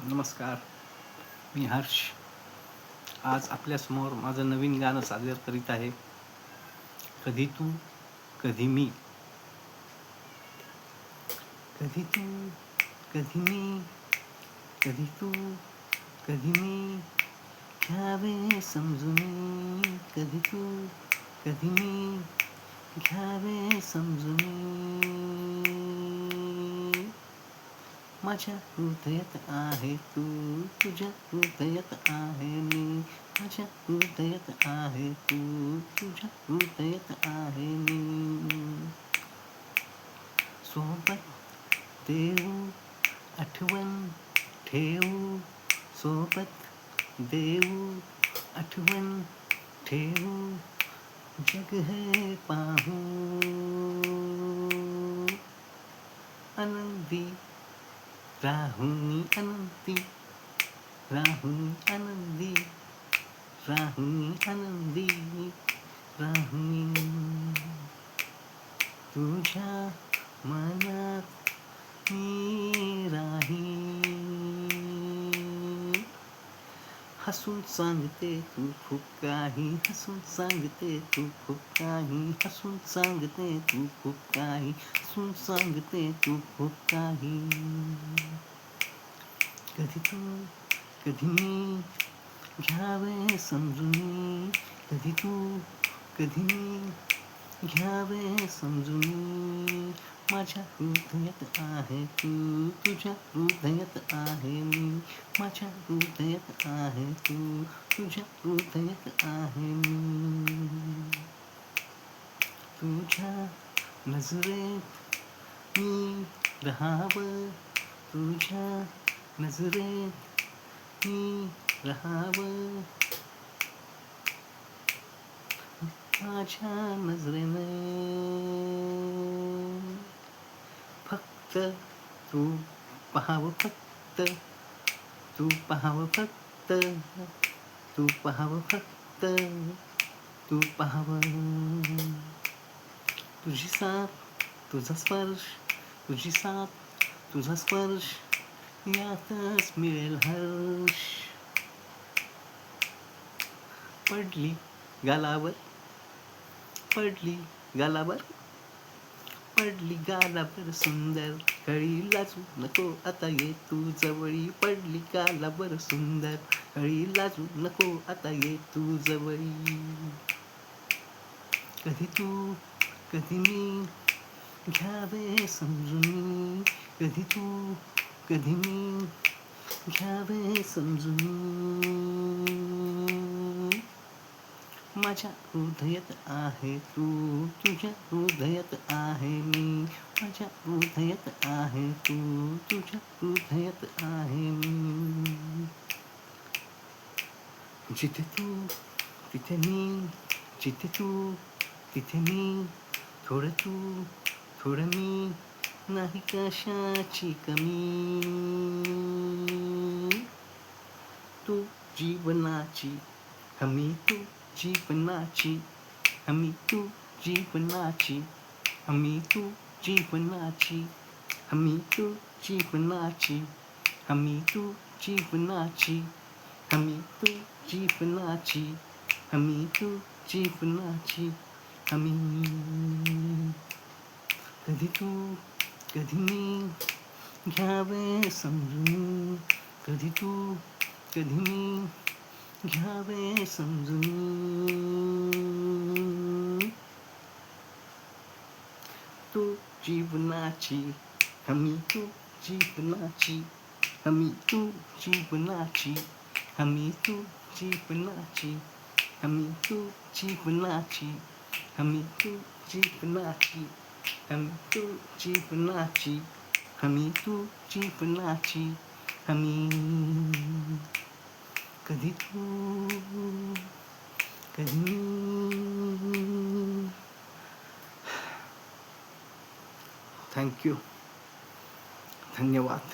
नमस्कार, मी हर्ष. आज आपल्यासमोर माझं नवीन गाणं सादर करीत आहे. कधी तू कधी मी. कधी तू कधी मी, कधी तू कधी मी, घ्यावे समजून. कधी तू कधी मी, घ्यावे समजून. माझ्या हृदयात आहे तू, तुझ्या हृदयात आहे मी. माझ्या हृदयात आहे तू, तुझ्या हृदयात आहे मी. सोबत देऊ आठवण ठेवू, सोबत देऊ आठवण ठेवू, जग है पाहू आनंदी राहुनी, आनंदी राहुनी, आनंदी राहुनी, आनंदी राहुनी. तुझ्या मनात मी राहीन, हसून सांगते तू खूप काही, हसून सांगते तू खूप काही, हसून सांगते तू खूप काही, हसून सांगते तू खूप काही. कधी तू कधी मी, घ्यावे समजून. कधी तू कधी मी, घ्यावे समजून. माझ्या हृदयात आहे तू, तुझ्या हृदयात आहे मी. माझ्या हृदयात आहे तू, तुझ्या हृदयात आहे मी. तुझ्या नजरेत मी राहावं, तुझ्या नजरेत मी राहावं. माझ्या नजरेने फक्त तू पाहावं, फक्त तू पाहावं, फक्त तू पाहावं, फक्त तू पाहावं. तुझी साथ तुझा स्पर्श, तुझी साथ तुझा स्पर्श, यातच मिळेल हर्ष. पडली गालावर, पडली गालावर, पडली गालावर सुंदर कळी, लाजू नको आता ये तू जवळी. पडली गालावर सुंदर कळी, लाजू नको आता ये तू जवळी. कधी तू कधी मी, घ्यावे समजून. कधी तू कधी मी, घ्यावे समजून. माझ्या हृदयात आहे तू, तुझ्या हृदयात आहे मी. माझ्या हृदयात आहे तू, तुझ्या हृदयात आहे मी. जिथे तू तिथे मी, जिथे तू तिथे मी. थोडं तू थोडं मी, नाही कशाची कमी. तू जीवनाची हमी, तू जीवनाची हमी, तू जीवनाची हमी, तू जीवनाची हमी, तू जीवनाची हमी, तू जीवनाची हमी, तू जीवनाची हमी, तू जीवनाची हमी. कधी तू कधी मी, घ्यावे समजून. कधी तू कधी मी, घ्यावे समजून. तू जीवनाची हमी, तू जीवनाची हमी, तू जीवनाची हमी, तू जीवनाची हमी, तू जीवनाची हमी, तू जीवनाची हमी, तू जीवनाची हमी, तू जीवनाची हमी. कधी तू कधी मी. थँक्यू, धन्यवाद.